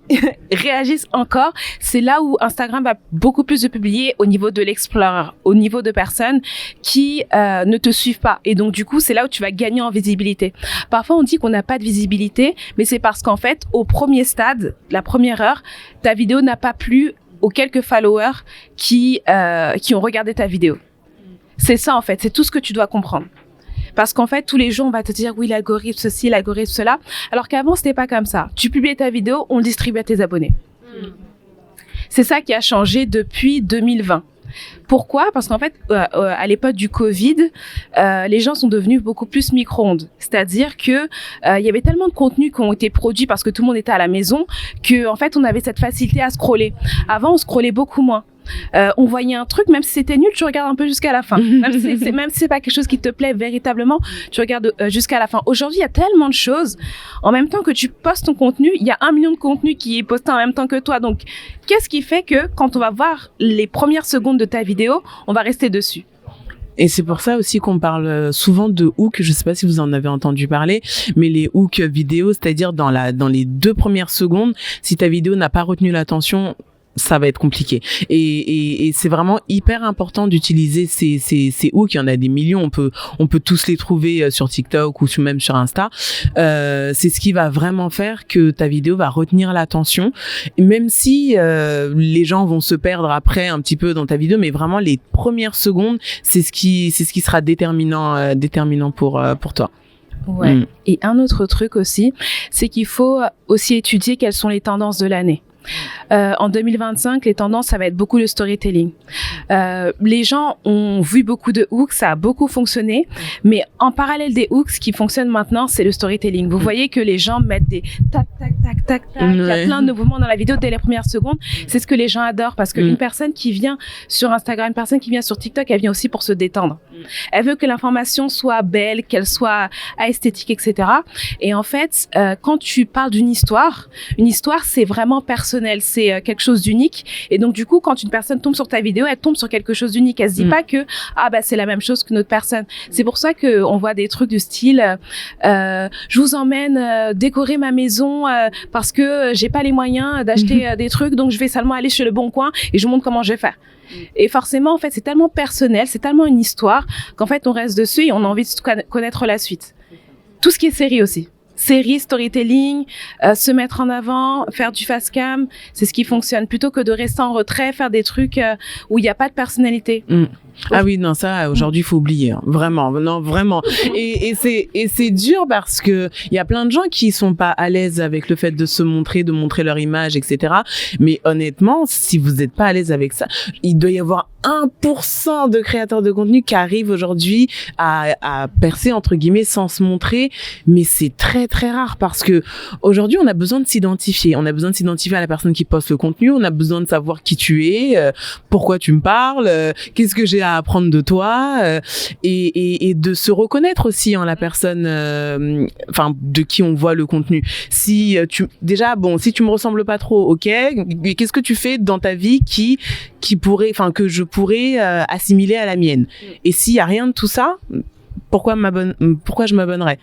réagissent encore, c'est là où Instagram va beaucoup plus de publier au niveau de l'Explorer, au niveau de personnes qui ne te suivent pas. Et donc, du coup, c'est là où tu vas gagner en visibilité. Parfois, on dit qu'on n'a pas de visibilité, mais c'est parce qu'en fait, au premier stade, la première heure, ta vidéo n'a pas plu aux quelques followers qui ont regardé ta vidéo. C'est ça, en fait. C'est tout ce que tu dois comprendre. Parce qu'en fait, tous les jours, on va te dire, oui, l'algorithme ceci, l'algorithme cela. Alors qu'avant, c'était pas comme ça. Tu publiais ta vidéo, on le distribuait à tes abonnés. C'est ça qui a changé depuis 2020. Pourquoi ? Parce qu'en fait, à l'époque du Covid, les gens sont devenus beaucoup plus micro-ondes. C'est-à-dire que il y avait tellement de contenus qui ont été produits parce que tout le monde était à la maison que en fait, on avait cette facilité à scroller. Avant, on scrollait beaucoup moins. On voyait un truc, même si c'était nul, tu regardes un peu jusqu'à la fin. Même si c'est pas quelque chose qui te plaît véritablement, tu regardes jusqu'à la fin. Aujourd'hui, il y a tellement de choses. En même temps que tu postes ton contenu, il y a 1 million de contenus qui est posté en même temps que toi. Donc, qu'est-ce qui fait que quand on va voir les premières secondes de ta vidéo, on va rester dessus? Et c'est pour ça aussi qu'on parle souvent de hooks. Je sais pas si vous en avez entendu parler, mais les hooks vidéo, c'est-à-dire dans les 2 premières secondes, si ta vidéo n'a pas retenu l'attention, ça va être compliqué. Et c'est vraiment hyper important d'utiliser ces hooks. Il y en a des millions. On peut tous les trouver sur TikTok ou même sur Insta. C'est ce qui va vraiment faire que ta vidéo va retenir l'attention. Même si les gens vont se perdre après un petit peu dans ta vidéo, mais vraiment les premières secondes, c'est ce qui sera déterminant pour toi. Ouais. Et un autre truc aussi, c'est qu'il faut aussi étudier quelles sont les tendances de l'année. En 2025, les tendances, ça va être beaucoup le storytelling. Les gens ont vu beaucoup de hooks, ça a beaucoup fonctionné, mais en parallèle des hooks, ce qui fonctionne maintenant, c'est le storytelling. Vous voyez que les gens mettent des tac, tac, tac, tac, tac. Il y a plein de mouvements dans la vidéo dès les premières secondes. C'est ce que les gens adorent parce qu'une personne qui vient sur Instagram, une personne qui vient sur TikTok, elle vient aussi pour se détendre. Elle veut que l'information soit belle, qu'elle soit esthétique, etc. Et en fait, quand tu parles d'une histoire, c'est vraiment personnel, c'est quelque chose d'unique. Et donc, du coup, quand une personne tombe sur ta vidéo, elle tombe sur quelque chose d'unique. Elle se dit pas que, c'est la même chose que notre personne. C'est pour ça que on voit des trucs du style, je vous emmène décorer ma maison parce que j'ai pas les moyens d'acheter des trucs, donc je vais seulement aller chez Le Bon Coin et je vous montre comment je vais faire. Et forcément, en fait, c'est tellement personnel, c'est tellement une histoire qu'en fait, on reste dessus et on a envie de connaître la suite. Tout ce qui est série aussi. Série, storytelling, se mettre en avant, faire du fast cam, c'est ce qui fonctionne. Plutôt que de rester en retrait, faire des trucs où il n'y a pas de personnalité. Ah oui, non, ça, aujourd'hui, il faut oublier. Hein. Vraiment, non, vraiment. Et c'est dur parce que il y a plein de gens qui sont pas à l'aise avec le fait de se montrer, de montrer leur image, etc. Mais honnêtement, si vous n'êtes pas à l'aise avec ça, il doit y avoir 1% de créateurs de contenu qui arrivent aujourd'hui à percer, entre guillemets, sans se montrer. Mais c'est très, très rare parce que aujourd'hui, on a besoin de s'identifier. On a besoin de s'identifier à la personne qui poste le contenu. On a besoin de savoir qui tu es, pourquoi tu me parles, qu'est-ce que j'ai à apprendre de toi, et de se reconnaître aussi en la personne, de qui on voit le contenu. Si tu me ressembles pas trop, ok, mais qu'est-ce que tu fais dans ta vie qui pourrait, que je pourrais assimiler à la mienne? Et s'il y a rien de tout ça, pourquoi je m'abonnerais?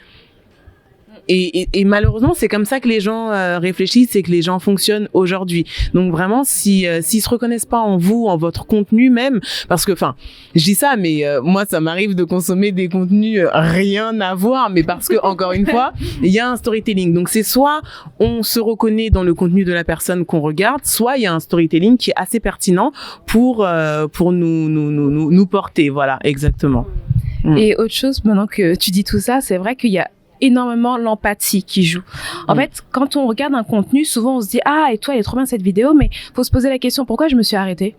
Et malheureusement, c'est comme ça que les gens réfléchissent et que les gens fonctionnent aujourd'hui. Donc vraiment, s'ils se reconnaissent pas en vous, en votre contenu même, parce que, je dis ça, mais moi, ça m'arrive de consommer des contenus rien à voir, mais parce que, encore une fois, il y a un storytelling. Donc c'est soit on se reconnaît dans le contenu de la personne qu'on regarde, soit il y a un storytelling qui est assez pertinent pour nous porter. Voilà, exactement. Et autre chose, maintenant que tu dis tout ça, c'est vrai qu'il y a énormément l'empathie qui joue. En fait, quand on regarde un contenu, souvent on se dit et toi, elle est trop bien cette vidéo, mais faut se poser la question, pourquoi je me suis arrêtée?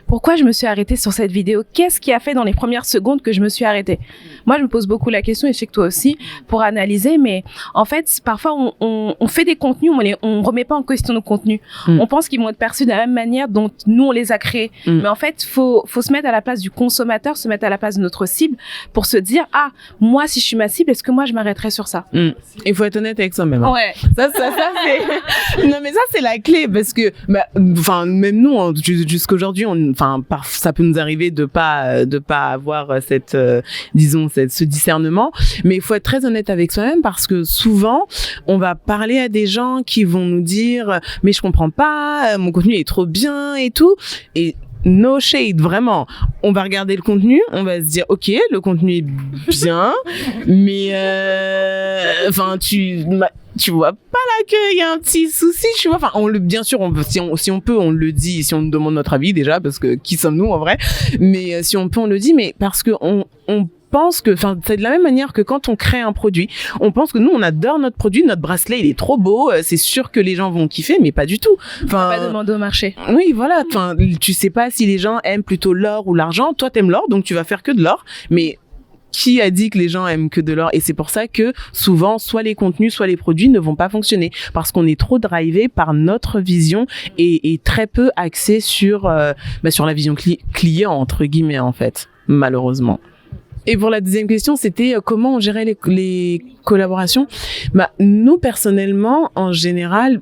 pourquoi je me suis arrêtée sur cette vidéo? Qu'est-ce qui a fait dans les premières secondes que je me suis arrêtée? Moi, je me pose beaucoup la question, et je sais que toi aussi, pour analyser, mais en fait, parfois, on fait des contenus, on remet pas en question nos contenus. On pense qu'ils vont être perçus de la même manière dont nous, on les a créés. Mais en fait, faut se mettre à la place du consommateur, se mettre à la place de notre cible pour se dire, ah, moi, si je suis ma cible, est-ce que moi, je m'arrêterais sur ça? Il faut être honnête avec soi-même. Hein. Ouais. Ça, c'est... Non, mais ça, c'est la clé parce que, même nous, hein, jusqu'aujourd'hui, ça peut nous arriver de pas avoir ce discernement. Mais il faut être très honnête avec soi-même parce que souvent, on va parler à des gens qui vont nous dire, mais je comprends pas, mon contenu est trop bien et tout. Et no shade, vraiment. On va regarder le contenu, on va se dire, ok, le contenu est bien, mais tu vois pas là qu'il y a un petit souci, tu vois. Enfin, bien sûr, si on peut, on le dit, si on nous demande notre avis déjà, parce que qui sommes-nous en vrai. Mais si on peut, on le dit, mais parce que on pense que, c'est de la même manière que quand on crée un produit, on pense que nous, on adore notre produit, notre bracelet, il est trop beau, c'est sûr que les gens vont kiffer, mais pas du tout. Pas demander au marché. Oui, voilà. Tu sais pas si les gens aiment plutôt l'or ou l'argent. Toi, t'aimes l'or, donc tu vas faire que de l'or, mais qui a dit que les gens aiment que de l'or? Et c'est pour ça que souvent, soit les contenus, soit les produits ne vont pas fonctionner parce qu'on est trop drivé par notre vision et très peu axé sur la vision client entre guillemets en fait, malheureusement. Et pour la deuxième question, c'était comment on gérait les collaborations. Nous personnellement, en général,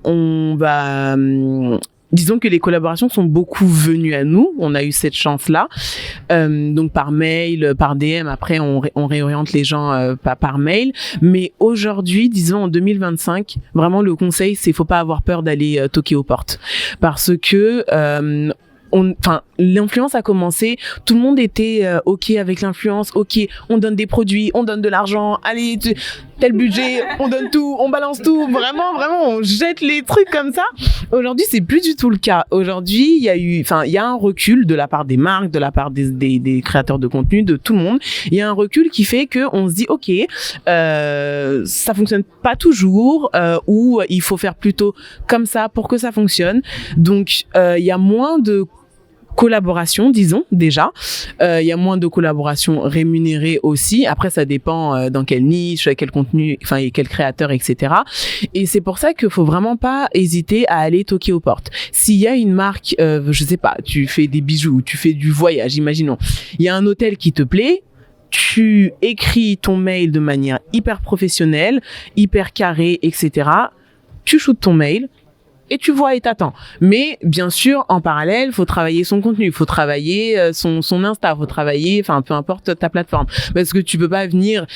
disons que les collaborations sont beaucoup venues à nous. On a eu cette chance-là. Donc par mail, par DM. Après, on réoriente les gens par mail. Mais aujourd'hui, disons en 2025, vraiment le conseil, c'est faut pas avoir peur d'aller toquer aux portes, parce que l'influence a commencé, tout le monde était ok avec l'influence, ok, on donne des produits, on donne de l'argent, allez, tel budget, on donne tout, on balance tout, vraiment, on jette les trucs comme ça. Aujourd'hui, c'est plus du tout le cas. Aujourd'hui, il y a un recul de la part des marques, de la part des créateurs de contenu, de tout le monde. Il y a un recul qui fait que on se dit, ok, ça fonctionne pas toujours, ou il faut faire plutôt comme ça pour que ça fonctionne. Donc, il y a moins de collaboration, disons, déjà. Il y a moins de collaboration rémunérée aussi. Après, ça dépend dans quelle niche, quel contenu, et quel créateur, etc. Et c'est pour ça qu'il faut vraiment pas hésiter à aller toquer aux portes. S'il y a une marque, je sais pas, tu fais des bijoux, tu fais du voyage, imaginons. Il y a un hôtel qui te plaît, tu écris ton mail de manière hyper professionnelle, hyper carrée, etc. Tu shootes ton mail, et tu vois et t'attends. Mais bien sûr, en parallèle, faut travailler son contenu, faut travailler son Insta, faut travailler, peu importe ta plateforme, parce que tu peux pas venir,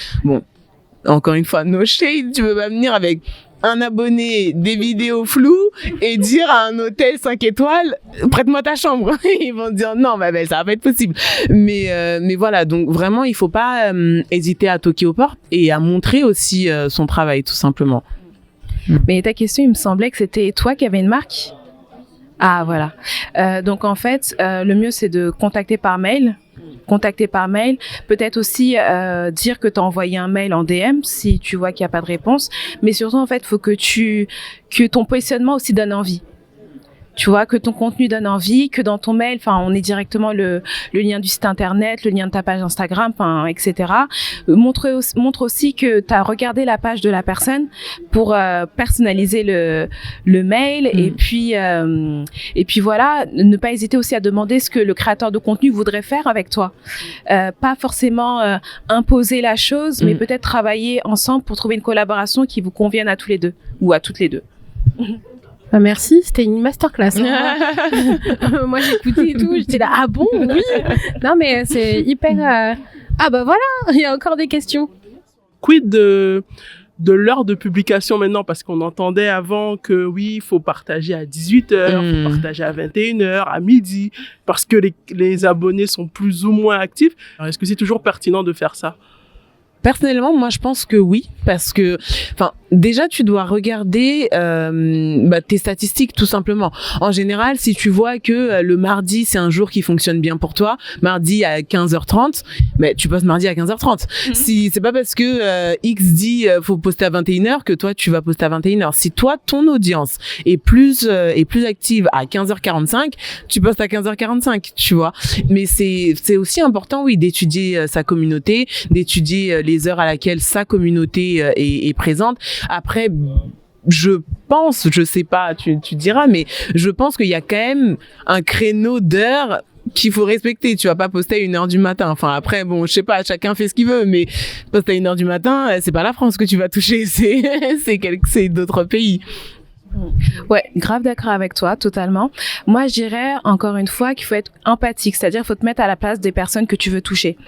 encore une fois, no shade, tu peux pas venir avec un abonné, des vidéos floues et dire à un hôtel 5 étoiles, prête-moi ta chambre. Ils vont dire non, ça va pas être possible. Mais voilà, donc vraiment, il faut pas hésiter à toquer aux portes et à montrer aussi son travail, tout simplement. Mais ta question, il me semblait que c'était toi qui avais une marque. Ah, voilà. Donc, en fait, le mieux, c'est de contacter par mail. Peut-être aussi dire que tu as envoyé un mail en DM si tu vois qu'il n'y a pas de réponse. Mais surtout, en fait, il faut que ton positionnement aussi donne envie. Tu vois, que ton contenu donne envie, que dans ton mail, on est directement le lien du site internet, le lien de ta page Instagram, etc. Montre aussi que tu as regardé la page de la personne pour personnaliser le mail et puis voilà, ne pas hésiter aussi à demander ce que le créateur de contenu voudrait faire avec toi. Pas forcément imposer la chose, mais peut-être travailler ensemble pour trouver une collaboration qui vous convienne à tous les deux ou à toutes les deux. Merci, c'était une masterclass. Moi, j'écoutais et tout, j'étais là, ah bon, oui. Non, mais c'est hyper... Ah bah voilà, il y a encore des questions. Quid de l'heure de publication maintenant, parce qu'on entendait avant que oui, il faut partager à 18h, faut partager à 21h, à midi, parce que les abonnés sont plus ou moins actifs. Alors, est-ce que c'est toujours pertinent de faire ça? Personnellement, moi, je pense que oui, parce que, enfin, déjà, tu dois regarder tes statistiques, tout simplement. En général, si tu vois que le mardi, c'est un jour qui fonctionne bien pour toi, mardi à 15h30, mais tu postes mardi à 15h30. Si c'est pas parce que X dit faut poster à 21h que toi, tu vas poster à 21h. Si toi, ton audience est plus active à 15h45, tu postes à 15h45, tu vois. Mais c'est aussi important, oui, d'étudier sa communauté, d'étudier les heures à laquelle sa communauté est présente. Après, je pense, je sais pas, tu diras, mais je pense qu'il y a quand même un créneau d'heures qu'il faut respecter. Tu vas pas poster à 1h du matin. Enfin, après, bon, je sais pas, chacun fait ce qu'il veut, mais poster à 1h du matin, c'est pas la France que tu vas toucher, c'est d'autres pays. Ouais, grave d'accord avec toi, totalement. Moi, je dirais encore une fois qu'il faut être empathique, c'est-à-dire qu'il faut te mettre à la place des personnes que tu veux toucher.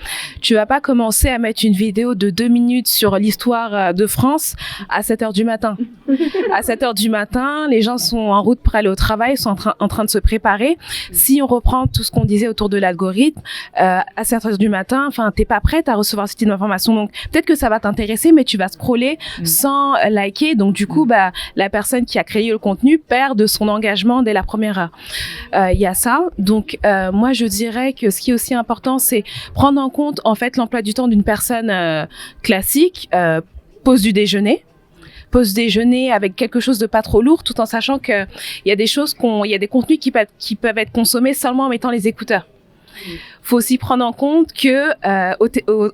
Tu vas pas commencer à mettre une vidéo de 2 minutes sur l'histoire de France à 7h du matin. À 7h du matin, les gens sont en route pour aller au travail, sont en train de se préparer. Si on reprend tout ce qu'on disait autour de l'algorithme, à 7h du matin, enfin, t'es pas prête à recevoir ce type d'information. Donc, peut-être que ça va t'intéresser, mais tu vas scroller sans liker. Donc, du coup, la personne qui a créé le contenu perd de son engagement dès la première heure. Il y a ça. Donc, moi, je dirais que ce qui est aussi important, c'est prendre en compte, en fait, l'emploi du temps d'une personne classique, pause déjeuner avec quelque chose de pas trop lourd, tout en sachant que il y a des choses il y a des contenus qui peuvent être consommés seulement en mettant les écouteurs. Faut aussi prendre en compte que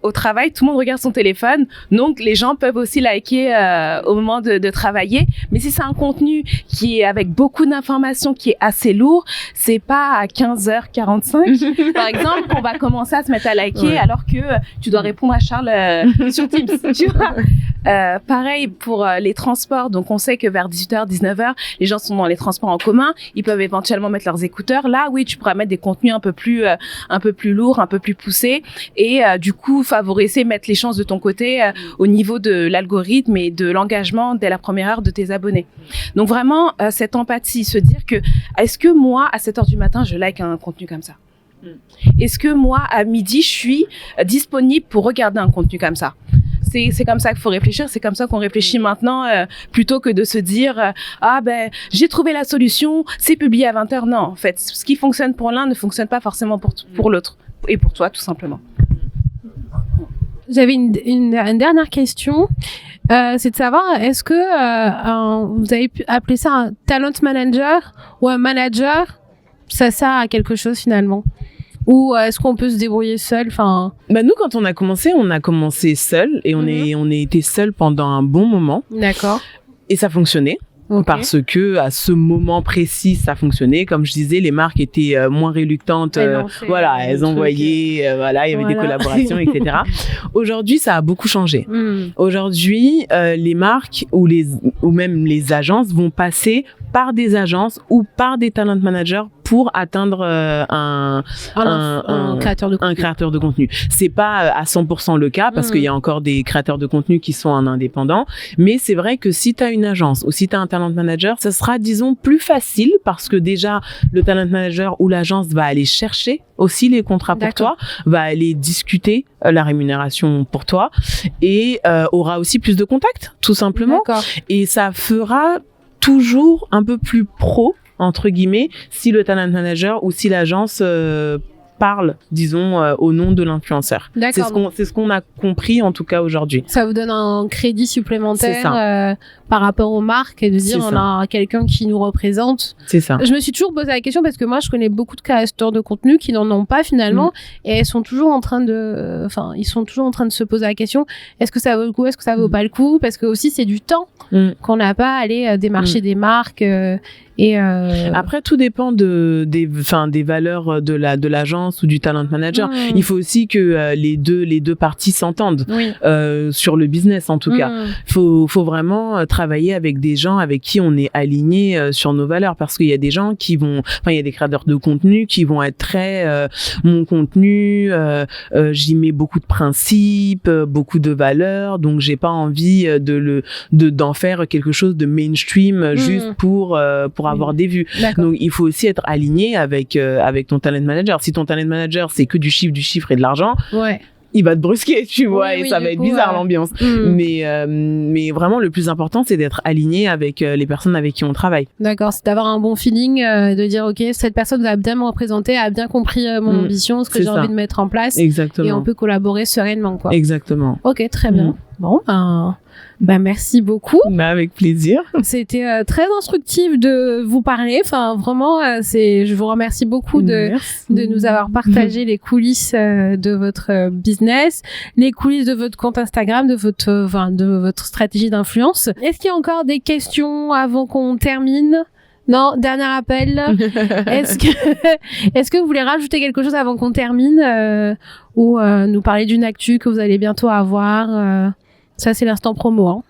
au travail, tout le monde regarde son téléphone, donc les gens peuvent aussi liker au moment de travailler. Mais si c'est un contenu qui est avec beaucoup d'informations, qui est assez lourd, c'est pas à 15h45, par exemple, qu'on va commencer à se mettre à liker alors que tu dois répondre à Charles sur Teams. Tu vois. Pareil pour les transports. Donc on sait que vers 18h, 19h, les gens sont dans les transports en commun, ils peuvent éventuellement mettre leurs écouteurs. Là, oui, tu pourras mettre des contenus un peu plus lourds, un peu plus poussés, et du coup mettre les chances de ton côté au niveau de l'algorithme et de l'engagement dès la première heure de tes abonnés. Donc vraiment cette empathie, se dire que est-ce que moi à 7h du matin je like un contenu comme ça? Est-ce que moi à midi je suis disponible pour regarder un contenu comme ça? C'est comme ça qu'il faut réfléchir, c'est comme ça qu'on réfléchit maintenant, plutôt que de se dire j'ai trouvé la solution, c'est publié à 20h. Non, en fait, ce qui fonctionne pour l'un ne fonctionne pas forcément pour l'autre, et pour toi tout simplement. J'avais une dernière question, c'est de savoir, est-ce que vous avez pu appeler ça un talent manager ou un manager, ça sert à quelque chose finalement? Ou est-ce qu'on peut se débrouiller seul? Nous, quand on a commencé seul, et on a été seul pendant un bon moment. D'accord. Et ça fonctionnait. Okay. Parce que à ce moment précis, ça fonctionnait. Comme je disais, les marques étaient moins reluctantes. Elles envoyaient, il y avait des collaborations, etc. Aujourd'hui, ça a beaucoup changé. Aujourd'hui, les marques ou même les agences vont passer par des agences ou par des talent managers pour atteindre un créateur de contenu. C'est pas à 100% le cas parce qu'il y a encore des créateurs de contenu qui sont en indépendant, mais c'est vrai que si tu as une agence ou si tu as un talent manager, ça sera, disons, plus facile parce que déjà le talent manager ou l'agence va aller chercher aussi les contrats pour toi, va aller discuter la rémunération pour toi et aura aussi plus de contacts, tout simplement. Et ça fera toujours un peu plus pro, entre guillemets, si le talent manager ou si l'agence parle, disons, au nom de l'influenceur. C'est ce qu'on a compris, en tout cas, aujourd'hui. Ça vous donne un crédit supplémentaire par rapport aux marques et de dire on a quelqu'un qui nous représente. C'est ça. Je me suis toujours posé la question parce que moi, je connais beaucoup de créateurs de contenu qui n'en ont pas finalement et ils sont toujours en train de se poser la question, est-ce que ça vaut le coup, est-ce que ça vaut pas le coup? Parce que aussi, c'est du temps qu'on n'a pas à aller démarcher des marques Après, tout dépend des valeurs de l'agence ou du talent manager. Il faut aussi que les deux parties s'entendent sur le business, en tout cas. Faut vraiment travailler avec des gens avec qui on est aligné sur nos valeurs, parce qu'il y a des gens qui vont, il y a des créateurs de contenu qui vont être très mon contenu, j'y mets beaucoup de principes, beaucoup de valeurs, donc j'ai pas envie d'en faire quelque chose de mainstream juste pour avoir des vues. Donc il faut aussi être aligné avec ton talent manager. Si ton talent manager c'est que du chiffre et de l'argent, il va te brusquer, tu vois, Oui, et ça va être coup, bizarre l'ambiance. Mais vraiment, le plus important, c'est d'être aligné avec les personnes avec qui on travaille. D'accord, c'est d'avoir un bon feeling, de dire ok, cette personne va bien me représenter, a bien compris mon ambition, ce que c'est j'ai ça. envie de mettre en place, Exactement. et on peut collaborer sereinement, quoi. Exactement. Ok, très bien. Bon, merci beaucoup. Avec plaisir. C'était très instructif de vous parler. Enfin, vraiment, je vous remercie beaucoup de nous avoir partagé les coulisses de votre business, les coulisses de votre compte Instagram, de votre stratégie d'influence. Est-ce qu'il y a encore des questions avant qu'on termine? Non, dernier appel. Est-ce que vous voulez rajouter quelque chose avant qu'on termine, ou nous parler d'une actu que vous allez bientôt avoir? Ça, c'est l'instant promo. Hein.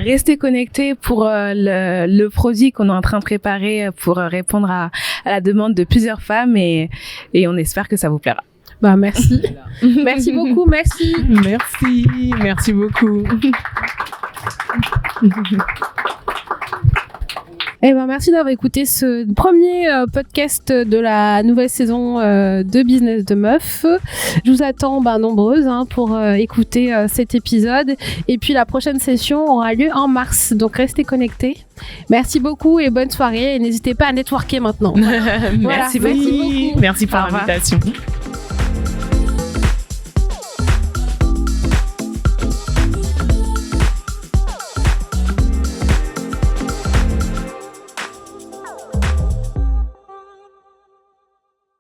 Restez connectés pour le produit qu'on est en train de préparer pour répondre à la demande de plusieurs femmes et on espère que ça vous plaira. Merci. Merci beaucoup. Merci. Merci beaucoup. Merci d'avoir écouté ce premier podcast de la nouvelle saison de Business de Meuf. Je vous attends nombreuses pour écouter cet épisode. Et puis la prochaine session aura lieu en mars. Donc restez connectés. Merci beaucoup et bonne soirée. Et n'hésitez pas à networker maintenant. Merci beaucoup. Merci pour l'invitation.